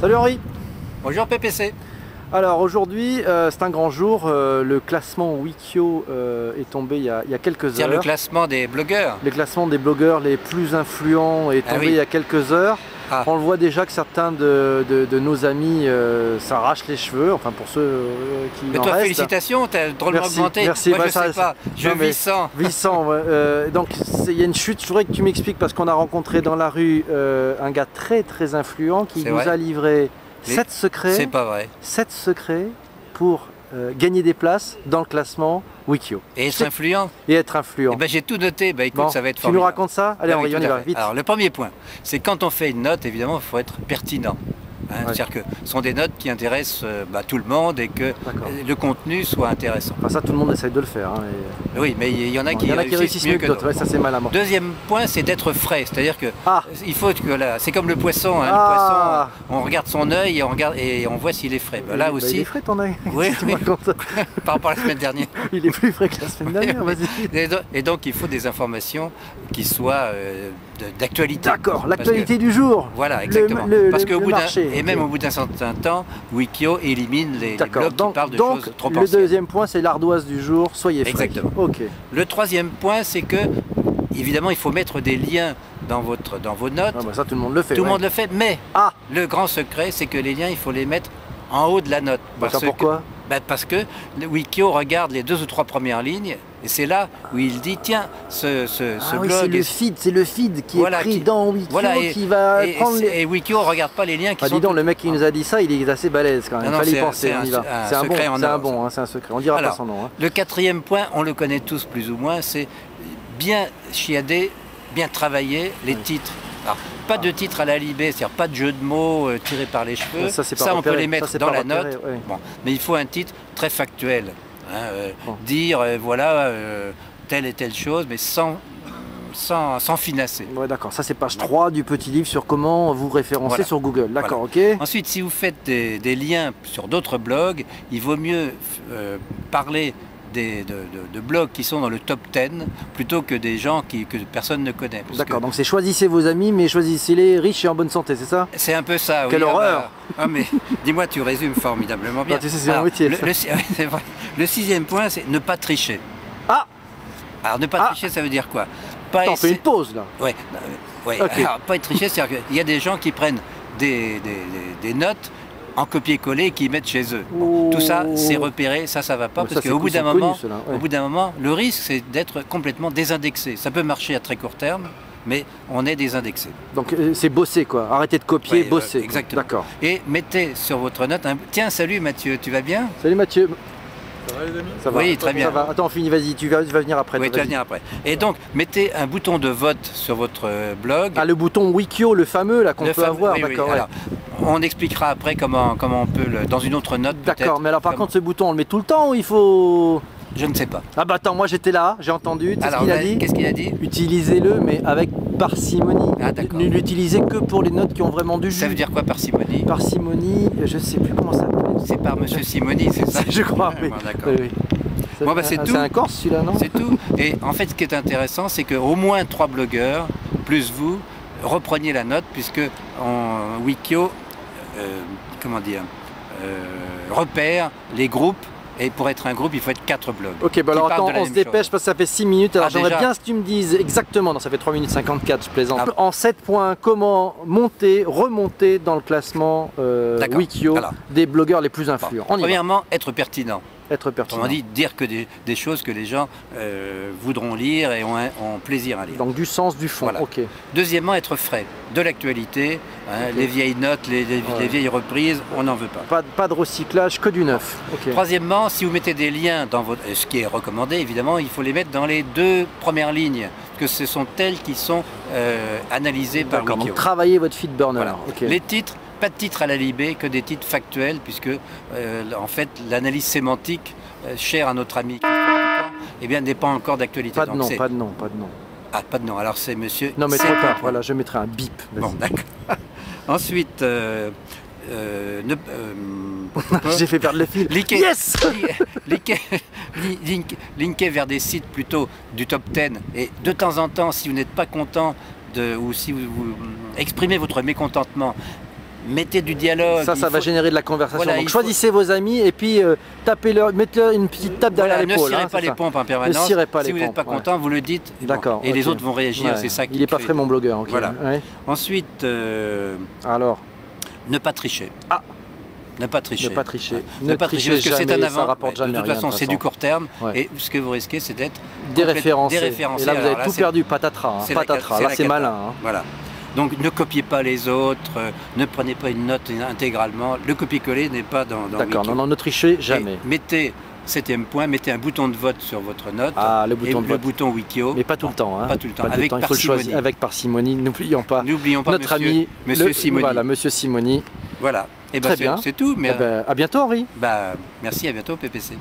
Salut Henri. Bonjour PPC. Alors aujourd'hui, c'est un grand jour. Le classement Wikio est tombé il y a quelques heures. Le classement des blogueurs. Le classement des blogueurs les plus influents est tombé il y a quelques heures. On le voit déjà que certains de nos amis s'arrachent les cheveux, enfin pour ceux qui Mais en toi, restent. Félicitations, tu as drôlement augmenté. Merci. Moi, Bah, je sais pas, je vis 100. Donc il y a une chute, je voudrais que tu m'expliques, parce qu'on a rencontré dans la rue un gars très influent qui nous a livré 7 secrets. C'est pas vrai. 7 secrets pour gagner des places dans le classement Wikio. Et être influent. Et être influent. Eh ben, j'ai tout noté, bah, écoute, ça va être formidable. Tu formidable. nous racontes ça? Allez, on y va, vite. Alors, le premier point, c'est quand on fait une note, évidemment, il faut être pertinent. C'est-à-dire que ce sont des notes qui intéressent tout le monde et que le contenu soit intéressant. Enfin, ça, tout le monde essaye de le faire. Hein, et... Oui, mais il y en a qui réussissent mieux que d'autres. Ça, c'est mal à mort. Deuxième point, c'est d'être frais. C'est-à-dire que il faut que c'est comme le poisson. Hein, le poisson, on regarde son œil et on voit s'il est frais. Là aussi. Il est frais ton œil. Oui, par rapport à la semaine dernière. Il est plus frais que la semaine dernière. Vas-y. Et donc, il faut des informations qui soient d'actualité. D'accord, l'actualité du jour. Voilà, exactement. Parce qu'au bout même au bout d'un certain temps, Wikio élimine les blogs qui parlent de choses trop anciennes. Le deuxième point, c'est l'ardoise du jour, soyez frais. Exactement. Okay. Le troisième point, c'est que, évidemment, il faut mettre des liens dans vos notes. Ça, tout le monde le fait. Tout le monde le fait, mais le grand secret, c'est que les liens, il faut les mettre en haut de la note. Pourquoi ? Parce que le Wikio regarde les 2 ou 3 premières lignes et c'est là où il dit tiens, ce blog... c'est le feed qui est pris dans Wikio qui va prendre les... Et Wikio ne regarde pas les liens qui sont... Dis donc, le mec qui nous a dit ça, il est assez balèze quand même. Il fallait y penser, on y va. C'est un bon, c'est un secret. On dira pas son nom. Le quatrième point, on le connaît tous plus ou moins, c'est bien chiader, bien travailler les titres. Alors, pas de titre à la Libé, c'est-à-dire pas de jeu de mots tiré par les cheveux. Ça on peut les mettre dans la note. Bon. Mais il faut un titre très factuel. Dire voilà telle et telle chose, mais sans finasser. Ouais, d'accord, ça c'est page 3 du petit livre sur comment vous référencer sur Google. D'accord, ok. Ensuite, si vous faites des liens sur d'autres blogs, il vaut mieux parler de blogs qui sont dans le top 10 plutôt que des gens que personne ne connaît. D'accord, donc c'est choisissez vos amis, mais choisissez-les riches et en bonne santé, c'est ça? C'est un peu ça, oui. Quelle horreur! Mais dis-moi, tu résumes formidablement bien. Tu sais, c'est un métier. Le sixième point, c'est ne pas tricher. Alors ne pas tricher, ça veut dire quoi? On fait une pause là. Ouais. Okay. Alors, pas être tricher, c'est-à-dire qu'il y a des gens qui prennent des notes en copier-coller qui mettent chez eux. Bon, tout ça, c'est repéré, ça va pas, parce qu'au bout d'un moment, le risque, c'est d'être complètement désindexé. Ça peut marcher à très court terme, mais on est désindexé. Donc c'est bosser quoi, arrêtez de copier, bosser. Exactement. D'accord. Et mettez sur votre note tiens, salut Mathieu, tu vas bien? Salut Mathieu. Ça va les amis? Ça va. Oui, très bien. Ça va. Attends, on finit, vas-y, tu vas venir après. Oui, tu vas venir après. Et donc, mettez un bouton de vote sur votre blog. Ah, le bouton Wikio, le fameux là qu'on peut avoir, d'accord. Alors, on expliquera après comment on peut dans une autre note. D'accord, mais alors par contre, ce bouton, on le met tout le temps ou il faut... Je ne sais pas. Ah bah attends, moi j'étais là, j'ai entendu. Alors, qu'est-ce qu'il a dit? Utilisez-le, mais avec parcimonie. Ne l'utilisez que pour les notes qui ont vraiment du jus. Ça veut dire quoi, parcimonie? Parcimonie, je sais plus comment ça s'appelle. C'est par Monsieur Simoni, c'est ça? Je crois, oui. D'accord. Oui. Bon, c'est tout. C'est un Corse celui-là, non? C'est tout. Et en fait, ce qui est intéressant, c'est qu'au moins 3 blogueurs, plus vous, repreniez la note, puisque en Wikio, repère les groupes. Et pour être un groupe, il faut être 4 blogs. Ok, bah alors attends, on se dépêche parce que ça fait 6 minutes. Alors j'aimerais bien que tu me dises exactement, non ça fait 3 minutes 54, je plaisante. En 7 points, comment remonter dans le classement Wikio des blogueurs les plus influents. Premièrement, être pertinent. Être pertinent. On dit dire que des choses que les gens voudront lire et ont plaisir à lire. Donc du sens, du fond, ok. Deuxièmement, être frais. De l'actualité, les vieilles notes, les vieilles reprises, on n'en veut pas. Pas de recyclage, que du neuf. Troisièmement, si vous mettez des liens dans votre... Ce qui est recommandé, évidemment, il faut les mettre dans les 2 premières lignes, parce que ce sont elles qui sont analysées par Wikio. Donc travaillez votre feed burner. Voilà. Les titres, pas de titres à la Libé, que des titres factuels, puisque en fait l'analyse sémantique, chère à notre ami, n'est pas encore d'actualité. Pas de nom. Ah, pas de nom, alors c'est monsieur... Non mais trop tard, voilà, je mettrai un bip. Bon, d'accord. Ensuite, j'ai fait perdre le fil. Yes. Linkez vers des sites plutôt du top 10. Et de temps en temps, si vous n'êtes pas content ou si vous exprimez votre mécontentement, mettez du dialogue. Ça va générer de la conversation. Voilà, donc choisissez vos amis et puis mettez-leur une petite tape derrière l'épaule. Ne cirez pas les pompes en permanence. Ne cirez pas si vous n'êtes pas content, vous le dites. D'accord. Et les autres vont réagir, c'est ça qui. Il n'est pas frais mon blogueur. Okay. Voilà. Ensuite, alors, ne pas tricher. Ne pas tricher. Ne pas tricher. Ne pas tricher parce que c'est un avant. Ça rapporte jamais de toute façon, c'est du court terme. Et ce que vous risquez, c'est d'être déréférencé. Et là, vous avez tout perdu, patatras. Patatras. Là, c'est malin. Voilà. Donc ne copiez pas les autres, ne prenez pas une note intégralement. Le copier-coller n'est pas dans D'accord, non, ne trichez jamais. Et mettez, 7e point, mettez un bouton de vote sur votre note. Ah, le bouton de vote. Le bouton Wikio. Mais pas tout le temps. Pas tout le temps. Avec parcimonie. Il faut le choisir avec parcimonie. N'oublions pas notre ami, Monsieur Simoni. Voilà, Monsieur Simoni. Voilà. Très bien. C'est tout. Mais à bientôt, Henri. Merci, à bientôt, PPC.